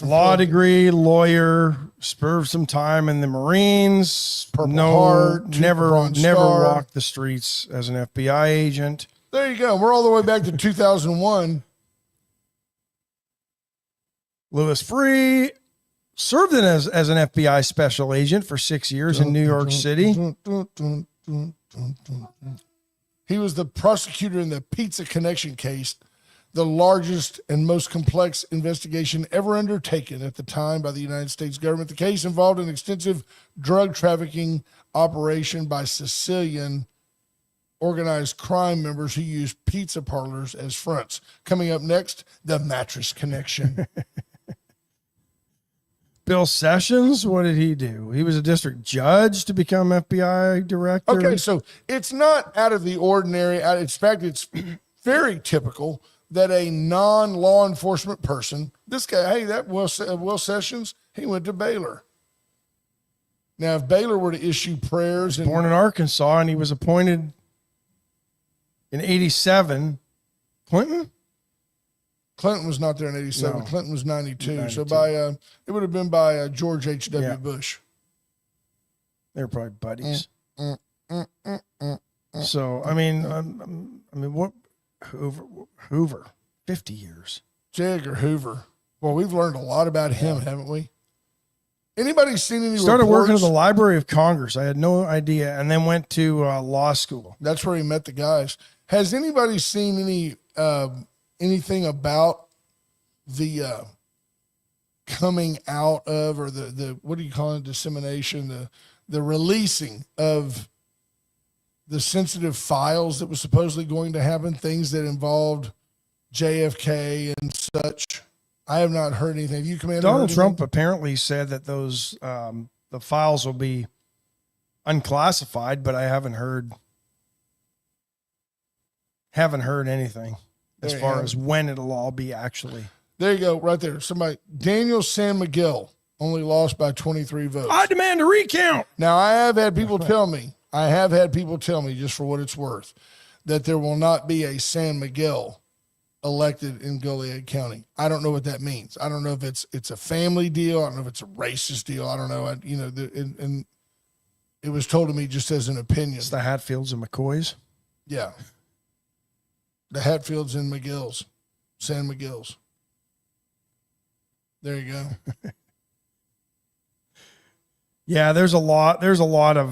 Law degree, lawyer, served some time in the Marines. Purple Heart, never Bronze Star. walked the streets as an FBI agent. There you go. We're all the way back to 2001. Louis Freeh served as an FBI special agent for 6 years in New York City. He was the prosecutor in the Pizza Connection case, the largest and most complex investigation ever undertaken at the time by the United States government. The case involved an extensive drug trafficking operation by Sicilian organized crime members who used pizza parlors as fronts. Coming up next, the Mattress Connection. Bill Sessions, what did he do? He was a district judge to become FBI director. Okay, so it's not out of the ordinary. In fact, it's very typical that a non-law enforcement person, this guy, hey, that Will Sessions, he went to Baylor. Now, if Baylor were to issue prayers, Born in Arkansas, and he was appointed in 87. Clinton was not there in 87. No. Clinton was 92. 92. So it would have been by George H.W. Yeah. Bush. They were probably buddies. So, I mean, what? Hoover, 50 years. J. Edgar Hoover. Well, we've learned a lot about him, haven't we? Anybody seen any Started reports? working at the Library of Congress. I had no idea. And then went to law school. That's where he met the guys. Has anybody seen anything about the coming out of, or the what do you call it, dissemination, the releasing of the sensitive files that was supposedly going to happen, things that involved JFK and such? I have not heard anything. Have you, Commander? Donald Trump apparently said that those the files will be unclassified, but I haven't heard anything as far as when it'll all be actually. There you go, right there. Somebody, Daniel San Miguel. Only lost by 23 votes. I demand a recount. Now, I have had people tell me, just for what it's worth, that there will not be a San Miguel elected in Goliad County. I don't know what that means. I don't know if it's a family deal. I don't know if it's a racist deal. I don't know. And it was told to me just as an opinion. It's the Hatfields and McCoys. Yeah. The Hatfields and McGills. San Miguel's. There you go. Yeah, there's a lot of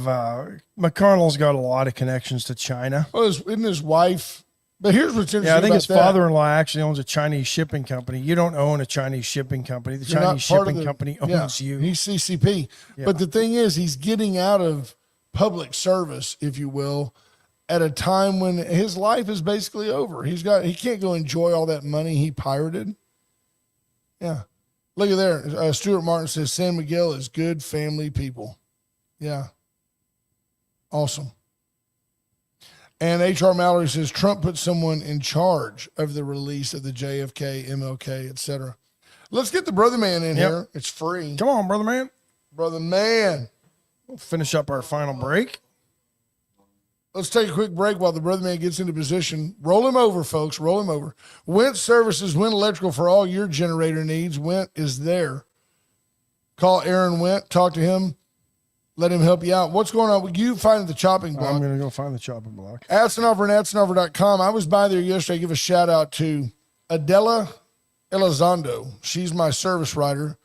McConnell's got a lot of connections to China. Well, isn't his wife? But here's what's interesting. Yeah, I think about his that. father-in-law actually owns a Chinese shipping company. You don't own a Chinese shipping company. The You're not Chinese part of shipping the- company yeah, owns you. He's CCP. Yeah. But the thing is, he's getting out of public service, if you will, at a time when his life is basically over. He can't go enjoy all that money he pirated. Yeah. Look at there. Stuart Martin says San Miguel is good family people. Yeah. Awesome. And H.R. Mallory says Trump put someone in charge of the release of the JFK, MLK, etc. Let's get the brother man in here. It's free. Come on, brother man. Brother man. We'll finish up our final break. Let's take a quick break while the brother man gets into position. Roll him over, folks. Roll him over. Went Services, Went Electrical for all your generator needs. Went is there. Call Aaron Went. Talk to him. Let him help you out. What's going on? You find the chopping block. I'm going to go find the chopping block. Atzenoffer and Atzenoffer.com. I was by there yesterday. I give a shout out to Adela Elizondo. She's my service writer.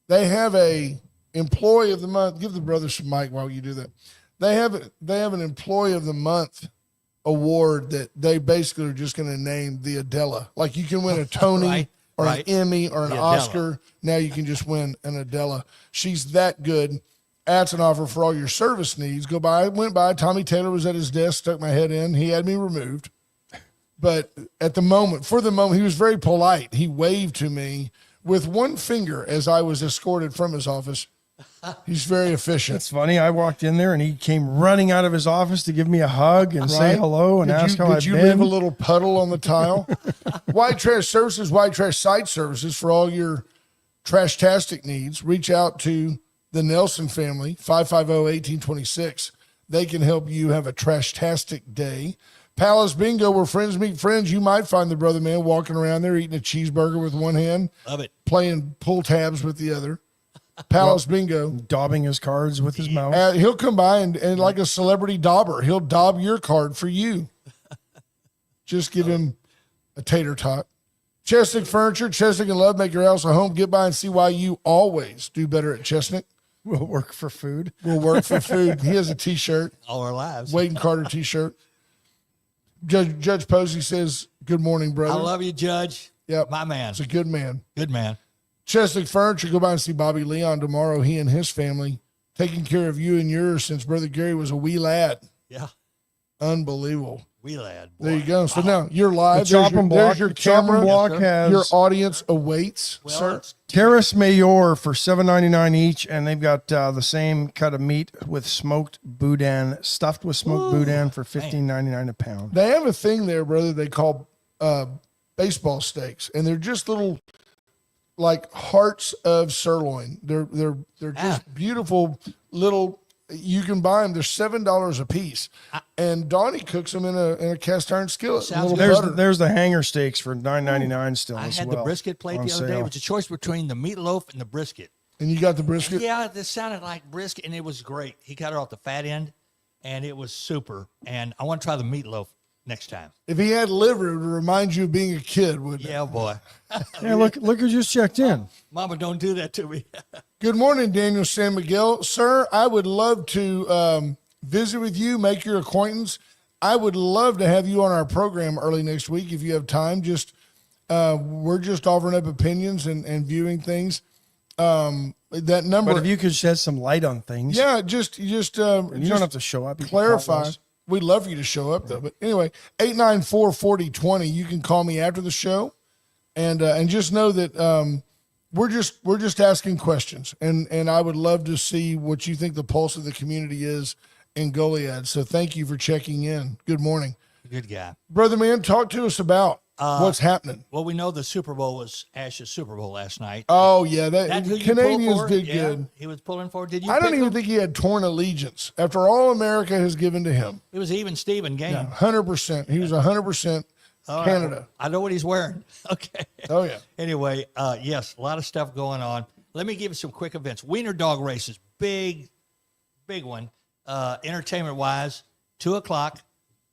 They have a employee of the month. Give the brother some mic while you do that. They have an employee of the month award that they basically are just going to name the Adela. Like you can win a Tony or an Emmy or an Oscar. Now you can just win an Adela. She's that good. Atzenoffer for all your service needs. Go by. Went by. Tommy Taylor was at his desk, stuck my head in. He had me removed. But for the moment, he was very polite. He waved to me with one finger as I was escorted from his office. He's very efficient. It's funny. I walked in there and he came running out of his office to give me a hug and say hello and ask how I've been. Did you leave a little puddle on the tile? White Trash Services, White Trash Site Services for all your trash-tastic needs. Reach out to the Nelson family, 550-1826. They can help you have a trash-tastic day. Palace Bingo, where friends meet friends. You might find the brother man walking around there eating a cheeseburger with one hand. Love it. Playing pull tabs with the other. Palace Bingo. Daubing his cards with his mouth. He'll come by and like a celebrity dauber, he'll daub your card for you. Just give him a tater tot. Chesnick Furniture, Chesnick and Love, make your house a home. Get by and see why you always do better at Chesnick. Will work for food. Will work for food. He has a T-shirt. All our lives. Wade and Carter T-shirt. Judge Posey says, good morning, brother. I love you, Judge. Yep. My man. It's a good man. Good man. Chesnick Furniture, go by and see Bobby Leon tomorrow. He and his family taking care of you and yours since Brother Gary was a wee lad. Yeah. Unbelievable. Wee lad. Boy. There you go. So now you're live. The chopping block, there's your the chopping camera. block has Your audience awaits, Well, sir. it's Terrace Mayor for $7.99 each, and they've got the same cut of meat with smoked boudin, stuffed with smoked boudin for $15.99 a pound. They have a thing there, brother, they call baseball steaks, and they're just little like hearts of sirloin. They're just beautiful little. You can buy them. They're $7 a piece, and Donnie cooks them in a cast iron skillet. Sounds A little good. butter. There's the hanger steaks for $9.99 still. I as had well, the brisket plate on the other day. sale. It was a choice between the meatloaf and the brisket. And you got the brisket. Yeah, this sounded like brisket, and it was great. He cut it off the fat end, and it was super. And I want to try the meatloaf next time. If he had liver, it would remind you of being a kid, wouldn't it? Yeah, boy. Yeah, look who just checked in. Mama, don't do that to me. Good morning, Daniel San Miguel. Sir, I would love to visit with you, make your acquaintance. I would love to have you on our program early next week if you have time. We're just offering up opinions and viewing things. That number. But if you could shed some light on things, Yeah, and you just don't have to show up. You can clarify. call us. We'd love for you to show up though. But anyway, 894-4020. You can call me after the show, and just know that we're just asking questions, and I would love to see what you think the pulse of the community is in Goliad. So thank you for checking in. Good morning, Good guy. brother man. Talk to us about What's happening? Well, we know the Super Bowl was Ash's Super Bowl last night. Oh yeah, That's who the you pulled Canadians for? did Yeah, good. he was pulling for. Did you? I don't pick even him? think he had torn allegiance after all America has given to him. It was even Steven game. 100%. He was 100% Canada. I know what he's wearing. Okay. Oh yeah. Anyway, yes, a lot of stuff going on. Let me give you some quick events. Wiener dog races, big one. Entertainment wise, 2:00,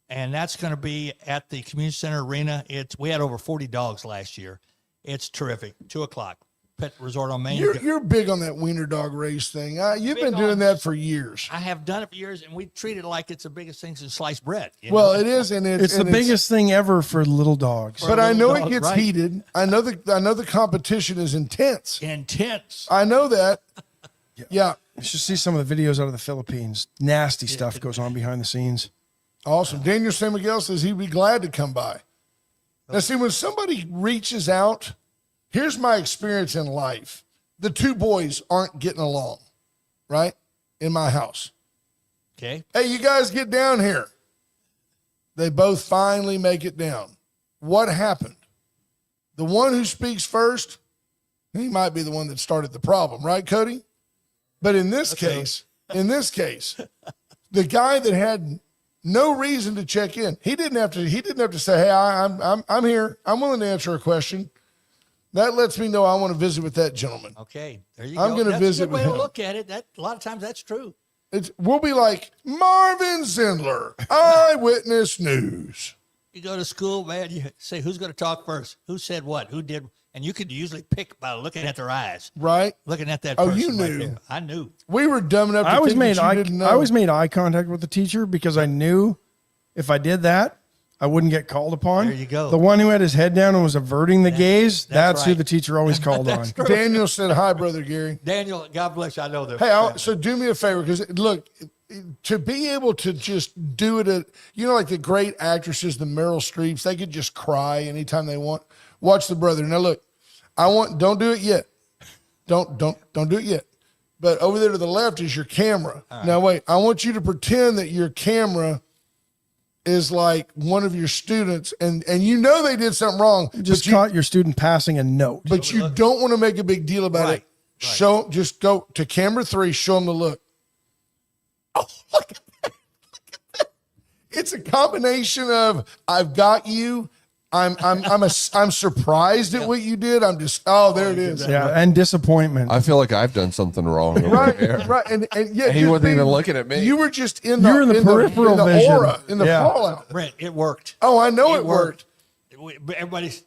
and that's going to be at the community center arena. We had over 40 dogs last year. It's terrific. 2:00, Pet Resort on Main. You're big on that wiener dog race thing. You've Big been doing on- that for years. I have done it for years, and we treat it like it's the biggest thing since sliced bread. you Well, know? it is, and It's the biggest thing ever for little dogs. But I know little it dog, gets right. heated. I know the competition is intense. Intense. I know that. Yeah. You should see some of the videos out of the Philippines. Nasty stuff goes on behind the scenes. Awesome. Daniel San Miguel says he'd be glad to come by. Now, see, when somebody reaches out, here's my experience in life. The two boys aren't getting along, right? In my house. Okay. Hey, you guys get down here. They both finally make it down. What happened? The one who speaks first, he might be the one that started the problem, right, Cody? But in this case, the guy that had no reason to check in, he didn't have to say, "Hey, I'm here. I'm willing to answer a question." That lets me know I want to visit with that gentleman. Okay. There you I'm go. gonna That's visit a good way with to him. look at it. A lot of times that's true. We'll be like Marvin Zindler, Eyewitness News. You go to school, man, you say, who's going to talk first? Who said what? Who did? And you could usually pick by looking at their eyes, Right? looking at that Oh, person. you right knew. there. I knew. We were dumb enough to I always think made that you didn't know. I always made eye contact with the teacher because I knew if I did that, I wouldn't get called upon. There you go. The one who had his head down and was averting the gaze, that's who right. the teacher always called on. Daniel said, "Hi, Brother Gary." Daniel, God bless you. I know that. Hey, so do me a favor, because look, to be able to just do it at, like the great actresses, the Meryl Streeps, they could just cry anytime they want. Watch the brother. Now look, don't do it yet. Don't do it yet. But over there to the left is your camera. Now wait, I want you to pretend that your camera is like one of your students, and you know they did something wrong. Just caught your student passing a note. But you don't want to make a big deal about Right, it. Just go to camera 3, show them the look. Oh, look at that. It's a combination of I've got you. I'm surprised at what you did. I'm just there it is. Yeah, and disappointment. I feel like I've done something wrong. Over here. Right. And yeah, He just wasn't being- even looking at me. You were just in the, You're in the peripheral in the vision. aura, in the Yeah. fallout. Brent, it worked. Oh, I know it worked.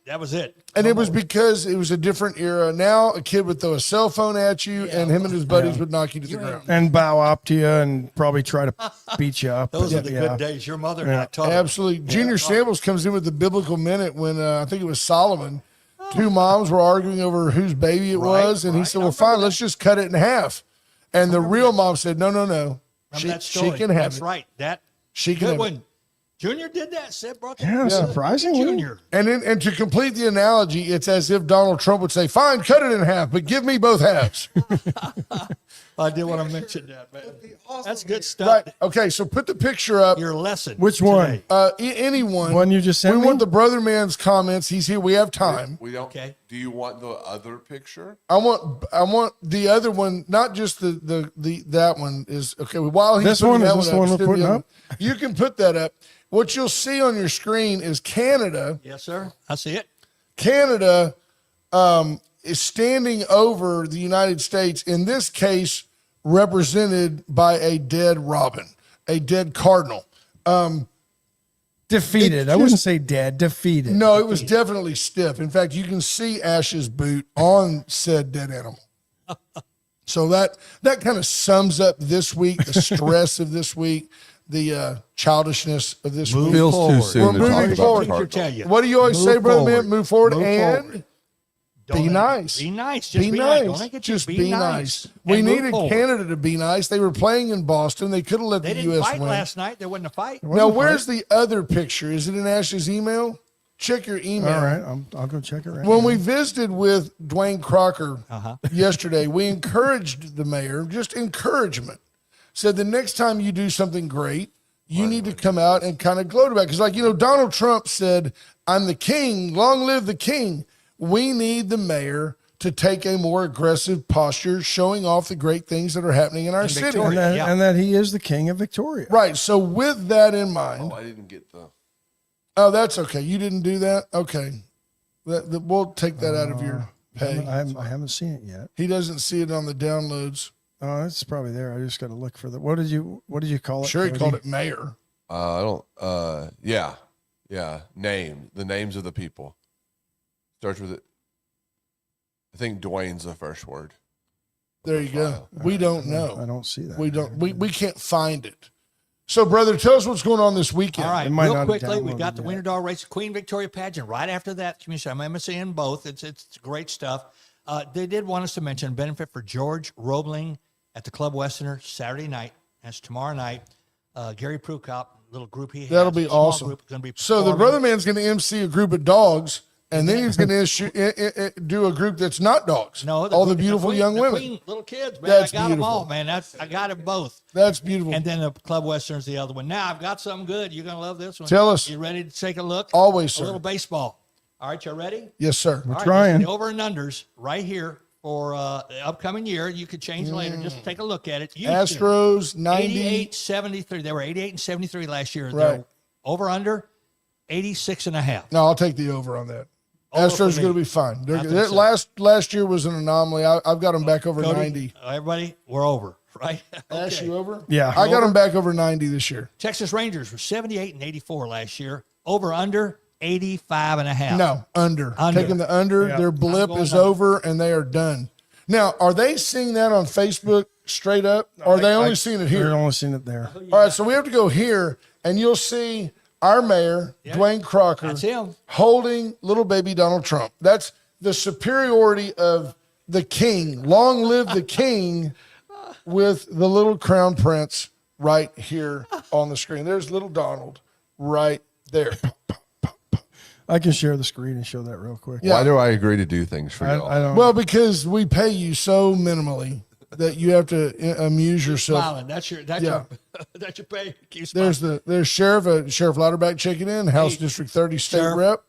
That was it. And it was because it was a different era. Now a kid would throw a cell phone at you, and him and his buddies would knock you to the ground. and bow up to you and probably try to beat you up. Those are But, the yeah. good days. Your mother and I taught her. Absolutely. Junior Samuels comes in with the biblical minute when I think it was Solomon. Two moms were arguing over whose baby it was, and he said, "Well, fine, let's just cut it in half." And the real mom said, "No. Remember that story? She can have That's it. right. That She can good have one. it." Junior did that. Seth brought that. Yeah, surprisingly. Junior. And to complete the analogy, it's as if Donald Trump would say, "Fine, cut it in half, but give me both halves." I did want to mention that, man. That's good stuff. Right. Okay, so put the picture up. Your lesson. Which one? today. Anyone. One you just sent We me? want the brother man's comments. He's here. We have time. We don't. Okay. Do you want the other picture? I want the other one, not just the that one is okay. While he's This putting one? that Is this one the up, one we're still putting the other up? one. You can put that up. What you'll see on your screen is Canada. Yes, sir. I see it. Canada is standing over the United States. In this case, represented by a dead robin, a dead cardinal. Defeated. I wouldn't say dead. Defeated. No, it was definitely stiff. In fact, you can see Ash's boot on said dead animal. So that kind of sums up this week, the stress of this week, the childishness of this week. Feels too forward. soon We're to talk moving about forward. the Cardinals. Tell you. What do you always say, brother man? Move forward Move and forward. be nice. Be nice. Just Be nice. nice. Don't make it Just be be nice. nice. We And move needed forward. Canada to be nice. They were playing in Boston. They could have let They the didn't U.S. fight win. last night. There wasn't a fight. Now, where's the other picture? Is it in Ash's email? Check your email. All right. I'll go check it right When now. we visited with Dwayne Crocker yesterday, we encouraged the mayor, just encouragement. Said the next time you do something great, you need to come out and kind of gloat about it. Because, like, Donald Trump said, I'm the king, long live the king. We need the mayor to take a more aggressive posture, showing off the great things that are happening in our city. Victoria. And that he is the king of Victoria. Right. So with that in mind, I didn't get the. oh, that's okay. You didn't do that? Okay. We'll take that out of your pay. I haven't seen it yet. He doesn't see it on the downloads. Oh, it's probably there. I just got to look for the. What did you call it? Sure, he Cody? called it mayor. I don't. Yeah. Name. The names of the people. Starts with it. I think Dwayne's the first word. There you go. We don't know. I don't see that. We don't. We can't find it. So, brother, tell us what's going on this weekend. All right, It might real not have quickly, we've downloaded got the yet. Winter Dog Race, Queen Victoria pageant. Right after that, community, I'm seeing both. It's great stuff. They did want us to mention benefit for George Roebling at the Club Westerner Saturday night. That's tomorrow night. Gary Prukop, little group he has. That'll be small awesome. Group, gonna be So the performing. brother man's going to MC a group of dogs, and then he's going to do a group that's not dogs. No, all the Queen- beautiful Queen- young the women. Queen, little kids, man. That's I got them beautiful. all, man. I got them both. That's beautiful. And then the Club Western's the other one. Now I've got something good. You're gonna love this one. Tell us. You ready to take a look? Always, A sir. little baseball. All right, you ready? Yes, sir. All right, trying. this is the over and unders right here for the upcoming year. You could change later. Just take a look at it. Houston, Astros 90. 88-73. They were 88 and 73 last year. Right. They're over under 86.5. No, I'll take the over on that. Over Astros for are me. going to be fine. I think That so. last year was an anomaly. I've got them back over Cody, 90. everybody, we're over, right? Ash, you over? Yeah. I got them back over 90 this year. Texas Rangers were 78 and 84 last year. Over under 85.5. No, under. Under. Taking the under. Yeah. Their blip going is under. over, and they are done. Now, are they seeing that on Facebook straight up, or are they only seeing it here? They're only seeing it there. All right, so we have to go here, and you'll see our mayor, Dwayne Crocker, That's him. holding little baby Donald Trump. That's the superiority of the king. Long live the king, with the little crown prince right here on the screen. There's little Donald right there. I can share the screen and show that real quick. Yeah. Why do I agree to do things for y'all? I don't. Well, because we pay you so minimally that you have to amuse yourself. Smiling. That's your that's your pay. Keep There's smiling. there's Sheriff Lauderback checking in, House District 30 State Sheriff, Rep.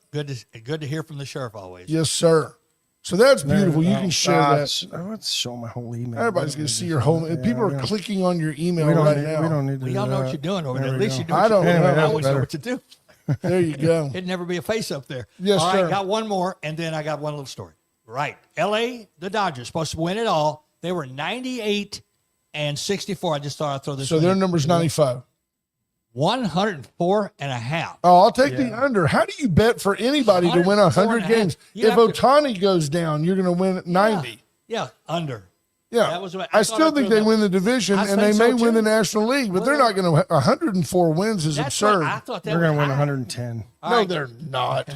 Good to hear from the sheriff always. Yes, sir. So that's beautiful. You can share that. Let's show my whole email. Everybody's going to see your whole. People are clicking on your email We don't right need, now. We don't need to. We do all know that. what you're doing over there. There At we least go. you do. I what don't you do. know. I That's always know better. what to do. There you go. It'd never be a face up there. Yes, all right, sir. got one more, and then I got one little story. Right. L.A., the Dodgers, supposed to win it all. They were 98 and 64. I just thought I'd throw this So one their in. number's 95. 104.5. Oh, I'll take the under. How do you bet for anybody to win 100 104.5. games? You If have to- Ohtani goes down, you're going to win 90. Yeah, under. Yeah. That was what- I I thought still I'd think throw they that- win the division, I and they think may so, win too. the National League, but they're not going to. 104 wins is That's what absurd. I thought that They're going to was win high. 110. All No, right. they're not.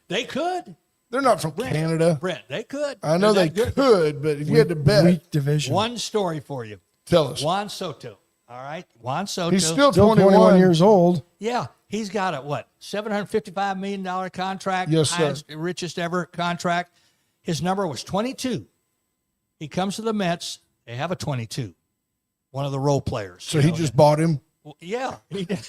They could. They're not from Canada. Brent, they could. I know They're they that good. could, but if you had to bet, Weak division. One story for you. tell us. Juan Soto. All right. Juan Soto. He's still Still 21 years old. Yeah, he's got a what? $755 million contract. Yes, sir. Highest, richest ever contract. His number was 22. He comes to the Mets. They have a 22. One of the role players. So he just bought him. Well, yeah. He did.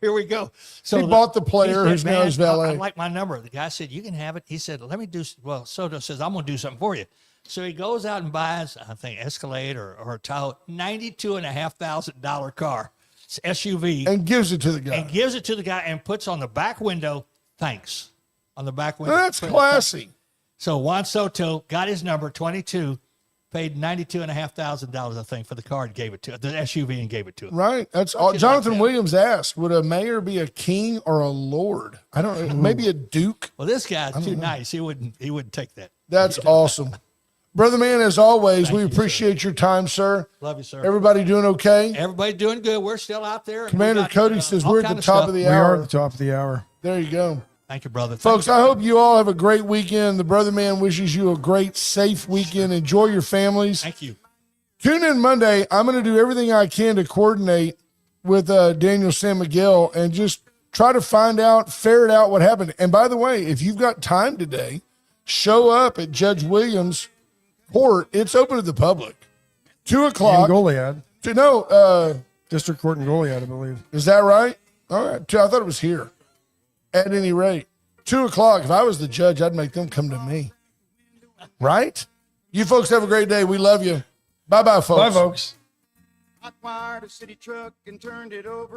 Here we go. So He bought the player he who's said, now "Man, his valet." I like my number. The guy said, you can have it. He said, let me do. Well, Soto says, I'm going to do something for you. So he goes out and buys, I think, Escalade or a Tahoe, $92,500 car. It's SUV. And gives it to the guy. And gives it to the guy and puts on the back window, thanks. On the back window. That's classy. So Juan Soto got his number, 22, paid $92,500, I think, for the car and gave it to the SUV and gave it to him. Right. That's all. just Jonathan like that. Williams asked, would a mayor be a king or a lord? I don't know. Maybe a duke. Well, this guy's too nice. He wouldn't take that. That's awesome. Brother man, as always, Thank we you, appreciate your time, sir. Love you, sir. Everybody doing okay? Everybody doing good. We're still out there. We Commander got, Cody says all we're at kind the of top stuff. of the We are hour. at the top of the hour. There you go. Thank you, brother. Folks, I hope you all have a great weekend. The Brother Man wishes you a great, safe weekend. Enjoy your families. Thank you. Tune in Monday. I'm going to do everything I can to coordinate with Daniel San Miguel and just try to ferret out what happened. And by the way, if you've got time today, show up at Judge Williams' court. It's open to the public. 2 o'clock. And Goliad. District Court in Goliad, I believe. Is that right? All right. I thought it was here. At any rate, 2:00. If I was the judge, I'd make them come to me. Right? You folks have a great day. We love you. Bye-bye, folks. Bye, folks. I acquired a city truck and turned it over.